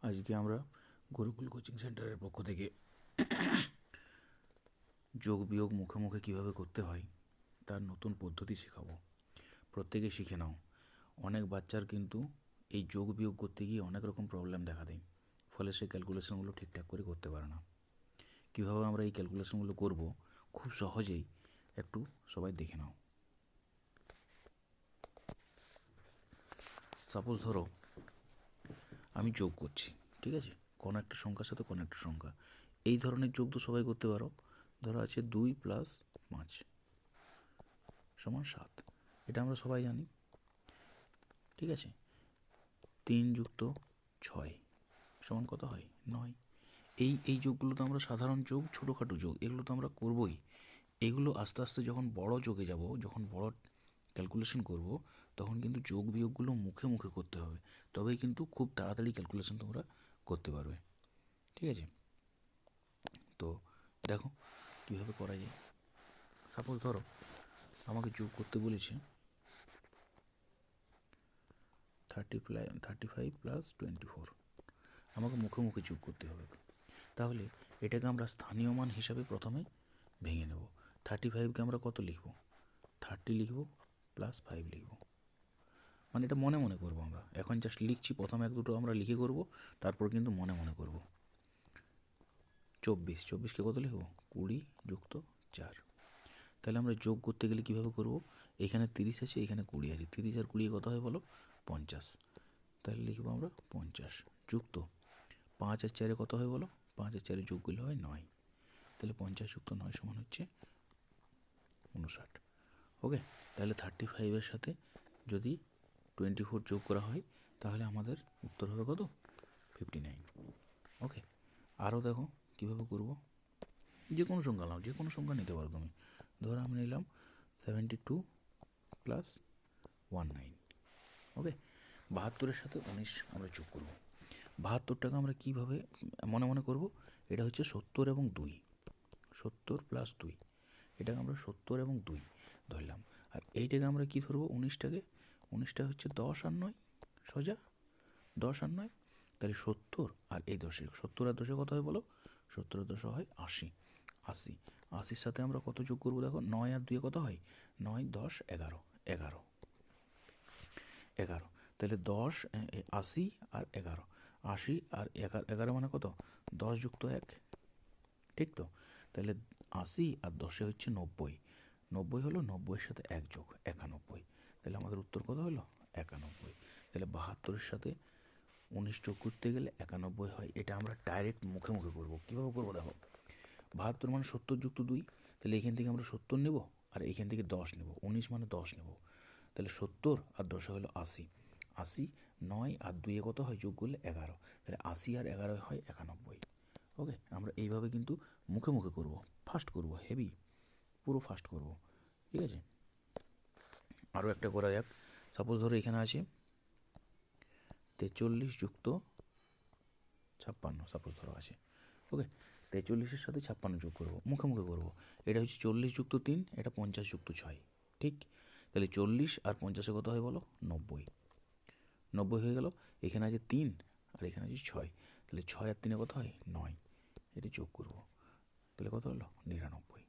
আজকে আমরা গুরুকুল কোচিং সেন্টারের পক্ষ থেকে যোগ বিয়োগ মুখে মুখে কীভাবে করতে হয় তার নতুন পদ্ধতি শেখাবো। প্রত্যেকে শিখে নাও। অনেক বাচ্চার কিন্তু এই যোগ বিয়োগ করতে গিয়ে অনেক রকম প্রবলেম দেখা দেয়, ফলে সে ক্যালকুলেশনগুলো ঠিকঠাক করে করতে পারে না। কীভাবে আমরা এই ক্যালকুলেশনগুলো করব খুব সহজেই একটু সবাই দেখে নাও। সাপোজ ধরো আমি যোগ করছি, ঠিক আছে, কোনো একটা সংখ্যার সাথে কোনো একটা সংখ্যা। এই ধরনের যোগ তো সবাই করতে পারো। ধরো আছে 2 + 5 = 7, এটা আমরা সবাই জানি, ঠিক আছে। 3 + 6 = কত হয়? 9। এই যোগগুলো তো আমরা সাধারণ যোগ, ছোটোখাটো যোগ, এগুলো তো আমরা করবই। এগুলো আস্তে আস্তে যখন বড় যোগে যাব, যখন বড় ক্যালকুলেশন করব, তখন কিন্তু যোগ বিয়োগগুলো মুখে মুখে করতে হবে, তবেই কিন্তু খুব তাড়াতাড়ি ক্যালকুলেশন তোমরা করতে পারবে, ঠিক আছে। তো দেখো কীভাবে করা যায়। সাপোজ ধরো আমাকে যোগ করতে বলেছে 35 + 24, আমাকে মুখে মুখে যোগ করতে হবে। তাহলে এটাকে আমরা স্থানীয় মান হিসাবে প্রথমে ভেঙে নেব। 35কে আমরা কত লিখব? 30 লিখব +5 লিখব, মানে এটা মনে মনে করব। আমরা এখন জাস্ট লিখছি, প্রথমে 1-2 আমরা লিখে করব, তারপর কিন্তু মনে মনে করব। 24কে কত লিখব? 20 + 4। তাহলে আমরা যোগ করতে গেলে কীভাবে করব? এখানে 30 আছে, এখানে 20 আছে, 30 আর 20 কত হয় বলো? 50। তাহলে লিখবো আমরা 50 যুক্ত 5 আর 4 কত হয় বলো? 5 আর 4 যোগ করলে হয় 9। তাহলে 50 + 9 = হচ্ছে 59। ওকে, তাহলে 35-এর সাথে যদি 24 যোগ করা হয় তাহলে আমাদের উত্তর হবে কত? 59। ওকে, আরও দেখো কীভাবে করব। যে কোনো সংখ্যা নাও, যে কোনো সংখ্যা নিতে পারো তুমি। ধরো আমি নিলাম 72 + 19। ওকে, 72-এর সাথে 19 আমরা যোগ করব। 72টাকে আমরা কীভাবে মনে মনে করব? এটা হচ্ছে 70 এবং 2, 70 + 2, এটাকে আমরা 70 এবং 2 ধরলাম। আর এইটাকে আমরা কী ধরবো? 19টা হচ্ছে 10 আর 9, সোজা 10 আর 9। তাহলে 70 আর এই 10, 70 আর 10 কত হয় বলো? 70 আর 10 হয় 80। 80-80-র সাথে আমরা কত যোগ করবো? দেখো 9 আর 2 কত হয়? 9, 10, 11, 11, 11। তাহলে 10, 80 আর 11, 80 আর 11 মানে কত? 10 + 1, ঠিক তো। তাহলে 80 আর 10 হচ্ছে 90, 90 হলো, 90-এর সাথে 1 যোগ 91। তাহলে আমাদের উত্তর কত হলো? 91। তাহলে 72-এর সাথে 19 যোগ করতে গেলে 91 হয়। এটা আমরা ডাইরেক্ট মুখে মুখে করব। কীভাবে করবো দেখো, 72 মানে 70 + 2, তাহলে এখান থেকে আমরা 70 নেব আর এইখান থেকে 10 নেব, 19 মানে 10 নেব। তাহলে 70 আর 10 হলো 80, 80, 9 আর 2 কত হয়? যোগ করলে 11, তাহলে 80 আর 11 হয় 91। ওকে, আমরা এইভাবে কিন্তু মুখে মুখে করব, ফাস্ট করব, হেভি পুরো ফাস্ট করব, ঠিক আছে। আরও একটা করা যাক। সাপোজ ধরো এখানে আছে 43 + 56, সাপোজ ধরো আছে। ওকে, 43-এর সাথে 56 যোগ করবো, মুখে মুখে করবো। এটা হচ্ছে 40 + 3, এটা 50 + 6, ঠিক। তাহলে 40 আর 50-এ কত হয় বলো? 90, 90 হয়ে গেল। এখানে আছে 3 আর এখানে আছে 6, তাহলে 6 আর 3 কত হয়? 9, এটা যোগ করবো, তাহলে কত হলো? 99।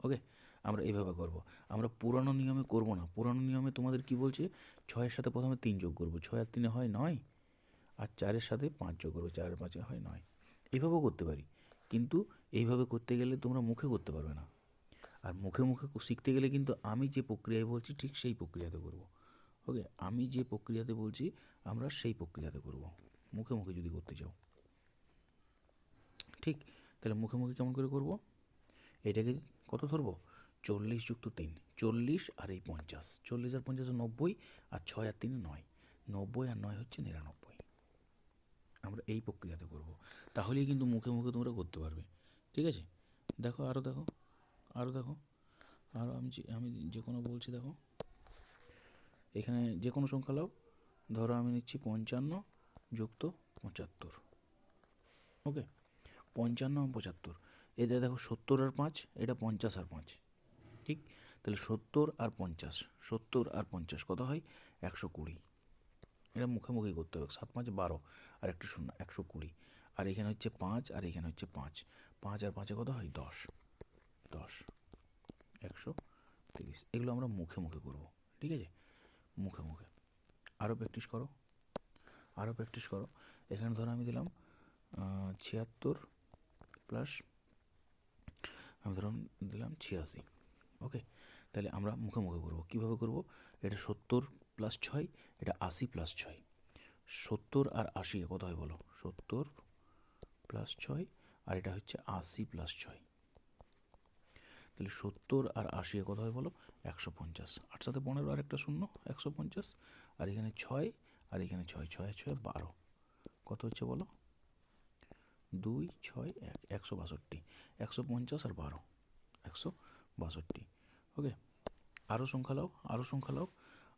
ওকে, আমরা এইভাবে করব। আমরা পুরানো নিয়মে করব না। পুরানো নিয়মে তোমাদের কি বলছে? 6-এর সাথে প্রথমে 3 যোগ করবো, 6 আর 3 হয় 9, আর 4-এর সাথে 5 যোগ করবো, 4 আর 5 হয় 9। এইভাবেও করতে পারি, কিন্তু এইভাবে করতে গেলে তোমরা মুখে করতে পারবে না। আর মুখে মুখে শিখতে গেলে কিন্তু আমি যে প্রক্রিয়ায় বলছি ঠিক সেই প্রক্রিয়াতে করব। ওকে, আমি যে প্রক্রিয়াতে বলছি আমরা সেই প্রক্রিয়াতে করব, মুখে মুখে যদি করতে চাও, ঠিক। তাহলে মুখে মুখে কেমন করে করব? এটাকে কত ধরবো? 40 + 3, 40 আর এই 50, 40 আর 50 90, আর 6 আর 3 9, 90 আর 9 হচ্ছে 99। আমরা এই প্রক্রিয়াতে করব, তাহলেই কিন্তু মুখে মুখে তোমরা করতে পারবে, ঠিক আছে। দেখো আরও দেখো, আরও দেখো, আরও আমি যে কোনো বলছি। দেখো এখানে যে কোনো সংখ্যা নাও। ধরো আমি নিচ্ছি 55 + 75। ওকে, 55 আর 75, এটা দেখো 70 আর 5, এটা 50 আর 5, ঠিক। তাহলে 70 আর 50, 70 আর 50 কত হয়? 120। এটা মুখোমুখি করতে হবে। 7 5 12 আর একটা শূন্য 120, আর এখানে হচ্ছে 5 আর এখানে হচ্ছে 5, 5 আর 5 কত হয় 10, 10 130। এগুলো আমরা মুখে মুখে করবো, ঠিক আছে, মুখে মুখে। আরও প্র্যাকটিস করো, আরও প্র্যাকটিস করো। এখানে ধরো আমি দিলাম 76 প্লাস আমি ধরুন দিলাম 86, ওকে। তাহলে আমরা মুখে মুখে করবো। কীভাবে করবো? এটা 70 প্লাস 6, এটা 80 প্লাস 6। 70 আর 80 কত হয় বলো? 70 প্লাস 6 আর এটা হচ্ছে 80 প্লাস 6। তাহলে 70 আর 80 কত হয় বলো? 150। 8 সাথে 15 আর একটা শূন্য 150, আর এখানে 6 আর এখানে 6, 6 6 12, কত হচ্ছে বলো? 2 6 1, 162। 150 আর 12 162, ওকে। আরও সংখ্যা লাও, আরও সংখ্যা লাও,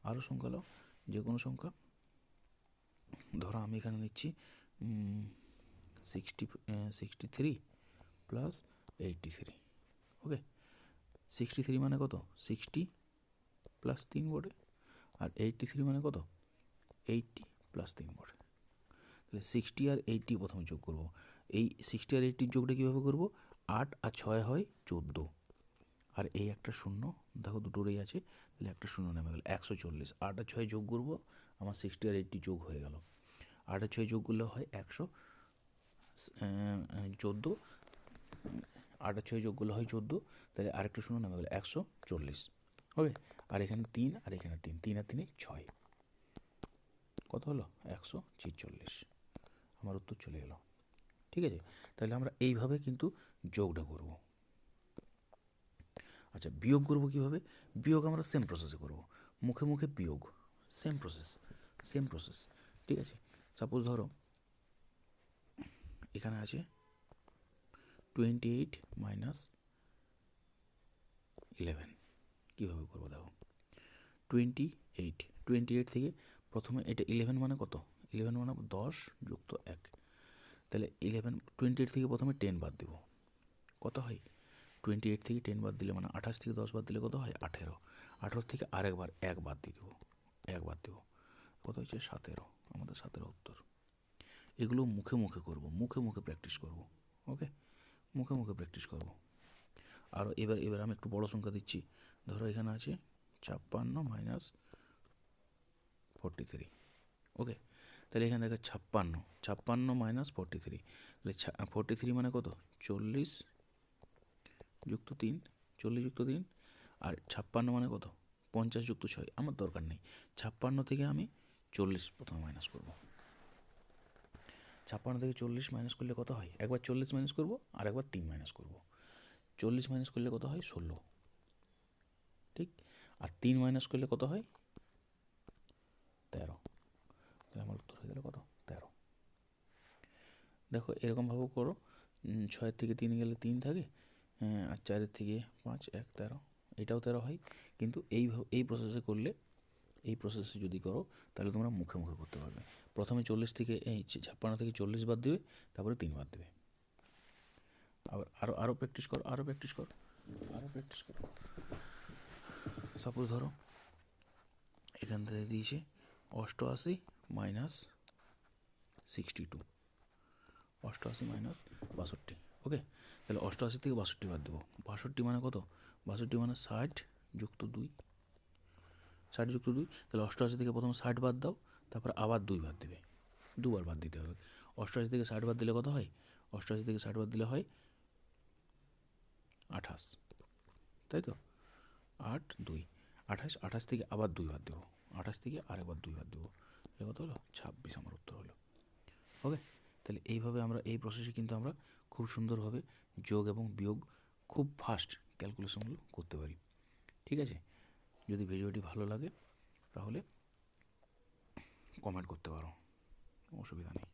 আরও সংখ্যা লাও, যে কোনো সংখ্যা। ধরো আমি এখানে নিচ্ছি 63 প্লাস 83, ওকে। 63 মানে কত? 60 প্লাস 3 বোর্ডে, আর 83 মানে কত? 80 প্লাস 3 বোর্ডে। তাহলে 60 আর 80 প্রথমে যোগ করবো। এই 60 আর 80 যোগটা কীভাবে করবো? 8 আর 6 হয় 14, আর এই একটা শূন্য দেখো দুটোরই আছে, তাহলে একটা শূন্য নেমে গেল 140। 8 আর 6 যোগ করবো, আমার 60 আর 80 যোগ হয়ে গেল। 8 আর 6 যোগ করলে হয় 114, 8 আর 6 যোগ করলে হয় 14, তাহলে আরেকটা শূন্য নেমে গেল 140, ওকে। আর এখানে 3 আর এখানে 3, 3 আর 3 6, কত হলো? 146। আমার উত্তর চলে গেল, ঠিক আছে। তাহলে আমরা এইভাবে কিন্তু যোগটা করব। আচ্ছা, বিয়োগ করব কিভাবে? বিয়োগ আমরা সেম প্রসেসে করব, মুখে মুখে বিয়োগ, সেম প্রসেস, সেম প্রসেস, ঠিক আছে। সাপোজ ধরো এখানে আছে 28 মাইনাস 11, কীভাবে করবো দেখো। 28 থেকে প্রথমে এটা 11 মানে কত? 11 মানে 10 যুক্ত 1, তাহলে 28 থেকে প্রথমে 10 বাদ দেবো, কত হয়? 28 থেকে 10 বাদ দিলে মানে 28 থেকে 10 বাদ দিলে কত হয়? 18। 18 থেকে আরেকবার 1 বাদ দিয়ে দেবো, 1 বাদ দেবো, কত হচ্ছে? 17। আমাদের 17 উত্তর। এগুলো মুখে মুখে করব, মুখে মুখে প্র্যাকটিস করব, ওকে, মুখে মুখে প্র্যাকটিস করব। আরও এবার আমি একটু বড় সংখ্যা দিচ্ছি। ধরো এখানে আছে 56 মাইনাস 43, ওকে। তাহলে এখানে দেখো 56 মাইনাস 43, তাহলে 43 মানে কত? 40 যুক্ত 3, 40 যুক্ত 3, আর 56 মানে কত? 50 যুক্ত 6। আমার দরকার নেই, 56 থেকে আমি 40 প্রথমে মাইনাস করব। 56 থেকে 40 মাইনাস করলে কত হয়? একবার 40 মাইনাস করব আর একবার 3 মাইনাস করব। 40 মাইনাস করলে কত হয়? 16, ঠিক। আর 3 মাইনাস করলে কত হয়? 13। তাহলে আমার উত্তর হয়ে গেল কত? 13। দেখো এরকমভাবে করো, 6 থেকে 3 গেলে 3 থাকে, আর 4 থেকে 5 1 13, এটাও 13 হয়। কিন্তু এই প্রসেসে করলে, এই প্রসেসে যদি করো তাহলে তোমরা মুখে মুখে করতে পারবে। প্রথমে 40 থেকে 56 থেকে 40 বাদ দেবে, তারপরে 3 বাদ দেবে। আবার আরও প্র্যাকটিস করো, আরও প্র্যাকটিস করো, আরও প্র্যাকটিস করো। সাপোজ ধরো এখান থেকে দিয়েছে 88 মাইনাস 62, 88 মাইনাস 62, ওকে। তাহলে 88 থেকে 62 বাদ দেবো। 62 মানে কত? 62 মানে 60 যুক্ত 2, 60 যুক্ত 2, তাহলে 88 থেকে প্রথমে 60 বাদ দাও, তারপর আবার 2 বাদ দেবে, দুবার বাদ দিতে হবে। 88 থেকে 60 বাদ দিলে কত হয়? 88 থেকে 60 বাদ দিলে হয় 28, তাই তো? 8 2 28, 28 থেকে আবার 2 বাদ দেবো, 28 থেকে আরেকবার 2 বাদ দেবো, তাহলে কত হলো? 26 আমার উত্তর হলো, ওকে। তাহলে এইভাবে আমরা এই প্রসেসে কিন্তু আমরা খুব সুন্দরভাবে যোগ এবং বিয়োগ খুব ফাস্ট ক্যালকুলেশনগুলো করতে পারি, ঠিক আছে। যদি ভিডিওটি ভালো লাগে তাহলে কমেন্ট করতে পারো, অসুবিধা নেই।